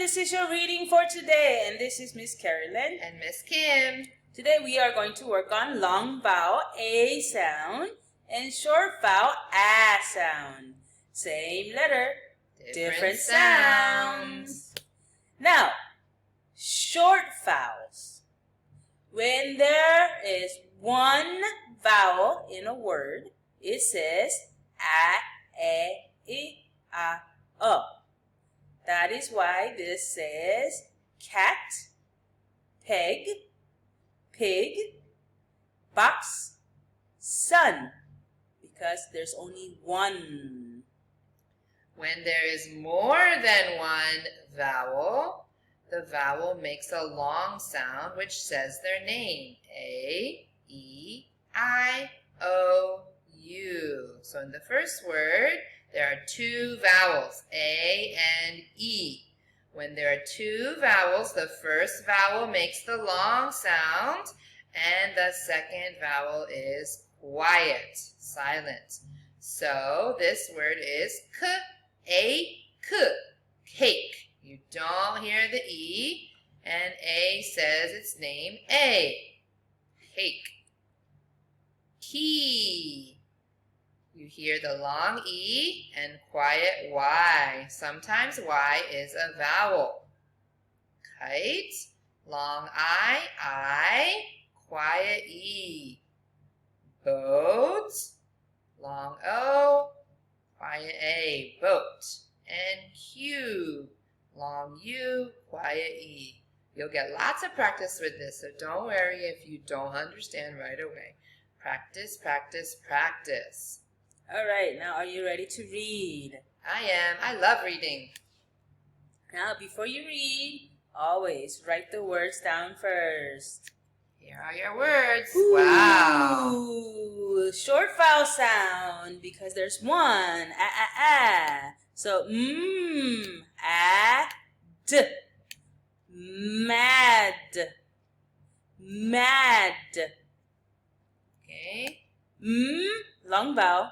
this is your reading for today, and this is Miss Carolyn and Miss Kim. Today we are going to work on long vowel A sound and short vowel A sound. Same letter, different sounds. Now, short vowels. When there is one vowel in a word, it says a, e, I, o. That is why this says cat, peg, pig, box, sun, because there's only one. When there is more than one vowel, the vowel makes a long sound which says their name. A, E, I, O, U. So in the first word, there are two vowels, A and E. When there are two vowels, the first vowel makes the long sound, and the second vowel is quiet, silent. So this word is cake. You don't hear the E, and A says its name A. Cake. Key. You hear the long E and quiet Y. Sometimes Y is a vowel. Kite, long I, quiet E. Boat, long O, quiet A, boat. And Q, long U, quiet E. You'll get lots of practice with this, so don't worry if you don't understand right away. Practice, practice, practice. All right, now are you ready to read? I am. I love reading. Now, before you read, always write the words down first. Here are your words. Ooh, wow. Short vowel sound because there's one. So, d. Mad. Mad. Okay. Long vowel.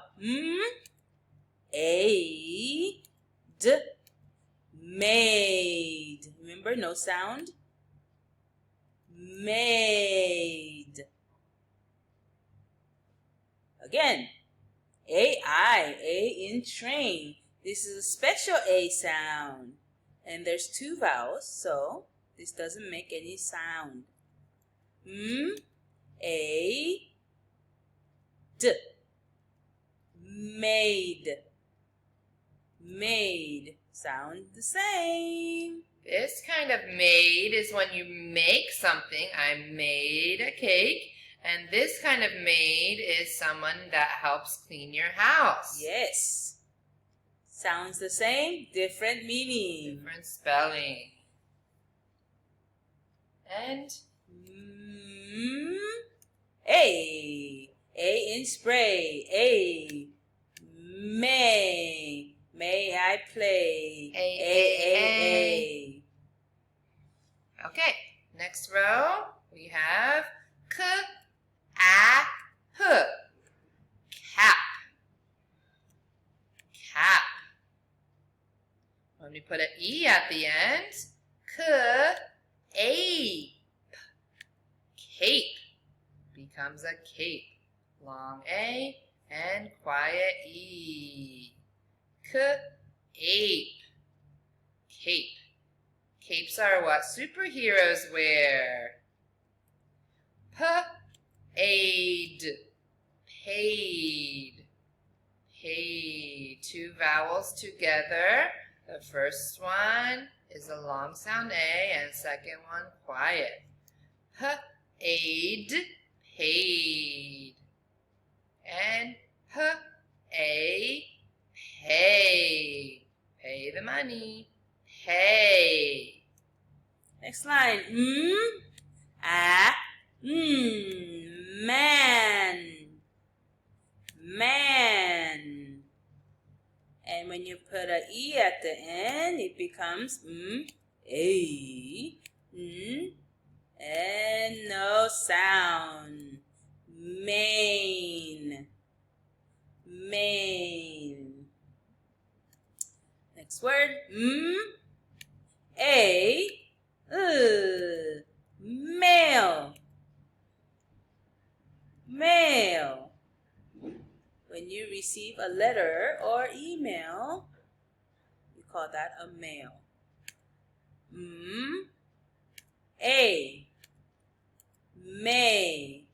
A. D. Made. Remember, no sound. Made. Again. A-I. A in train. This is a special A sound. And there's two vowels, so this doesn't make any sound. A. D. Made. Made. Sound the same. This kind of made is when you make something. I made a cake. And this kind of maid is someone that helps clean your house. Yes. Sounds the same, different meaning. Different spelling. And A. A in spray. A. May. May I play? A. Okay, next row we have cap. Cap. When we put an E at the end, cape. Cape becomes a cape. Long A and quiet E. Cape. Cape. Capes are what superheroes wear. Paid. Paid. Paid. Two vowels together. The first one is a long sound A and second one quiet. Paid. Paid. And pay. Pay. Pay the money. Pay. Next line. Man. Man. And when you put an E at the end, it becomes A. And no sound. Main. Main. Next word. A. a letter or email, we call that a mail. A. May.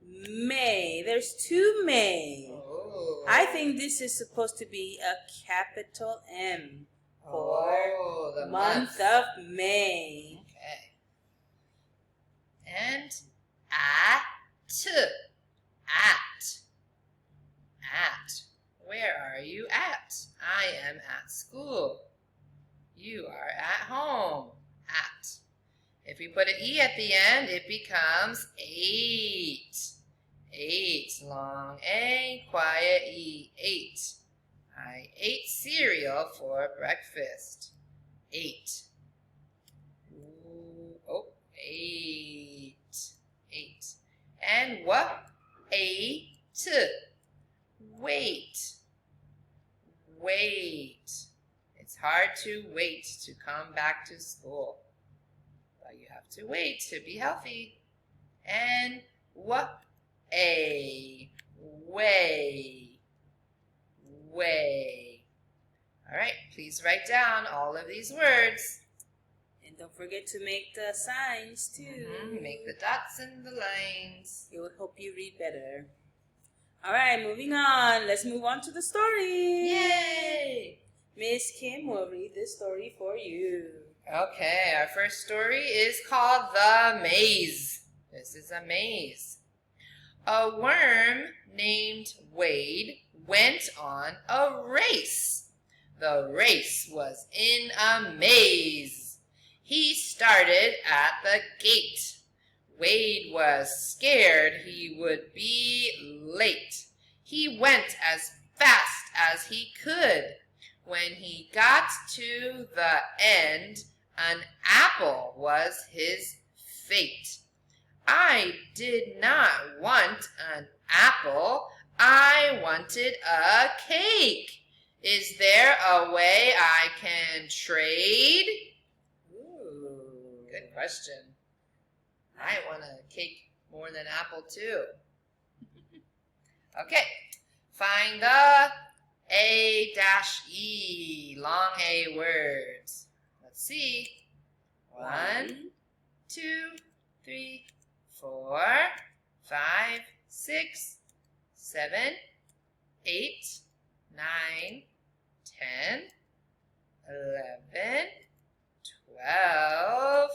May. There's two May. Oh. I think this is supposed to be a capital M for the month of May. Okay. And at. At. Where are you at? I am at school. You are at home. At. If we put an E at the end, it becomes 8. 8. Long A, quiet E. 8. I ate cereal for breakfast. 8. Oh, 8. 8. And what? 8. Wait. Wait. It's hard to wait to come back to school. But you have to wait to be healthy. And what? A. Way. Way. All right, please write down all of these words. And don't forget to make the signs too. Make the dots and the lines. It will help you read better. All right, moving on. Let's move on to the story. Yay! Miss Kim will read this story for you. Okay, our first story is called The Maze. This is a maze. A worm named Wade went on a race. The race was in a maze. He started at the gate. Wade was scared he would be late. He went as fast as he could. When he got to the end, an apple was his fate. I did not want an apple. I wanted a cake. Is there a way I can trade? Ooh. Good question. I want a cake more than apple too. Okay, find the A-E, long A words. Let's see. 1, 2, 3, 4, 5, 6, 7, 8, 9, 10, 11, 12,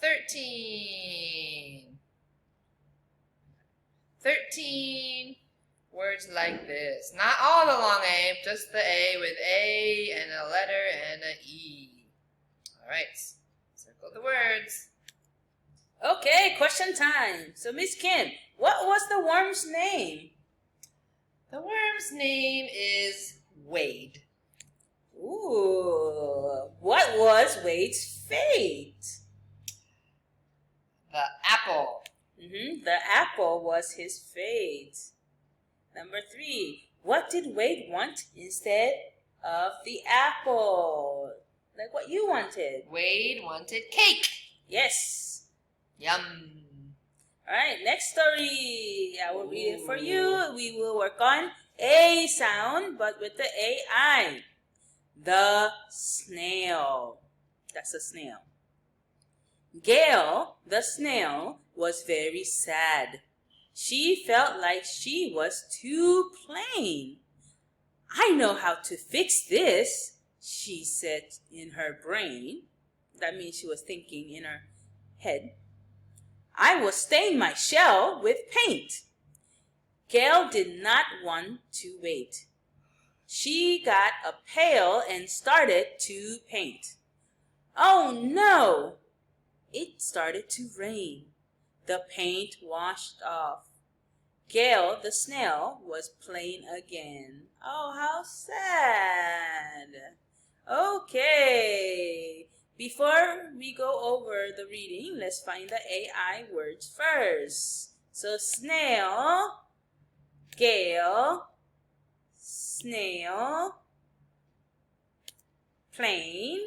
13. 13 words like this. Not all the long A, just the A with A and a letter and an E. All right, circle the words. Okay, question time. So, Miss Kim, what was the worm's name? The worm's name is Wade. Ooh, what was Wade's fate? The apple. The apple was his fate. Number 3, what did Wade want instead of the apple? Like what you wanted. Wade wanted cake. Yes. Yum. All right, next story. I will read it for you. We will work on A sound, but with the A-I. The snail. That's a snail. Gail, the snail, was very sad. She felt like she was too plain. I know how to fix this, she said in her brain. That means she was thinking in her head. I will stain my shell with paint. Gail did not want to wait. She got a pail and started to paint. Oh no! It started to rain. The paint washed off. Gail, the snail, was plain again. Oh, how sad. Okay. Before we go over the reading, let's find the AI words first. So, snail, Gail, snail, plain.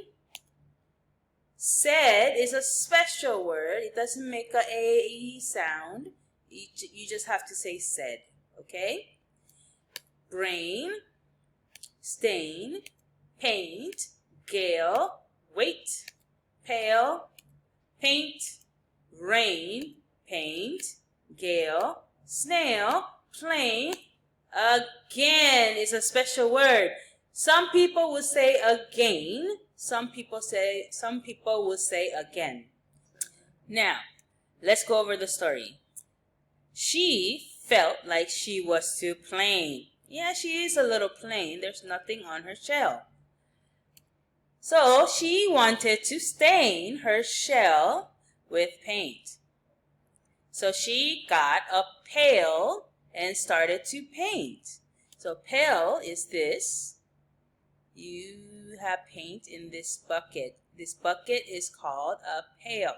Said is a special word. It doesn't make a A-E sound. You just have to say said, okay? brain, stain, paint, gale, wait, pale, paint, rain, paint, gale, snail, plane. Again is a special word. Some people would say again. Some people would say again. Now, let's go over the story. She felt like she was too plain. Yeah, she is a little plain. There's nothing on her shell. So she wanted to stain her shell with paint. So she got a pail and started to paint. So pail is this. You have paint in this bucket. This bucket is called a pail.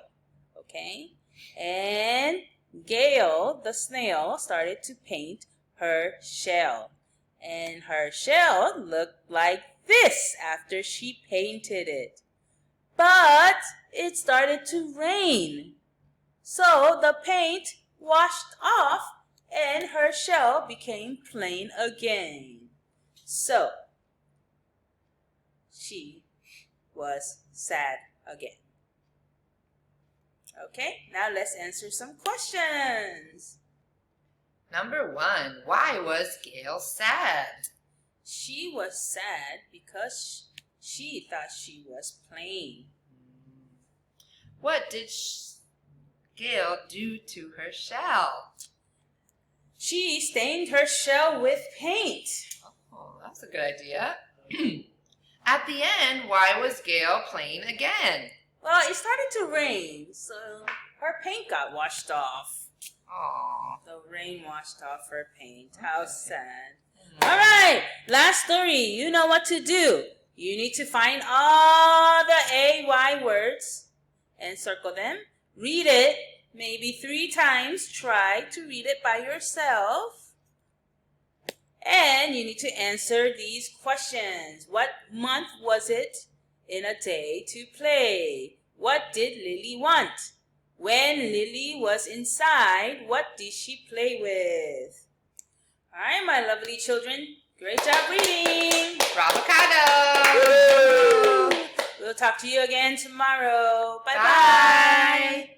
Okay? And Gail, the snail, started to paint her shell. And her shell looked like this after she painted it. But it started to rain. So the paint washed off and her shell became plain again. So she was sad again. Okay, now let's answer some questions. Number 1, why was Gail sad? She was sad because she thought she was plain. What did Gail do to her shell? She stained her shell with paint. Oh, that's a good idea. At the end, why was Gail plain again? Well, it started to rain, so her paint got washed off. Aww. The rain washed off her paint. How sad. All right, last story. You know what to do. You need to find all the AY words and circle them. Read it maybe 3 times. Try to read it by yourself. And you need to answer these questions. What month was it in a day to play? What did Lily want? When Lily was inside, what did she play with? All right, my lovely children. Great job reading. Bravocado. We'll talk to you again tomorrow. Bye-bye. Bye.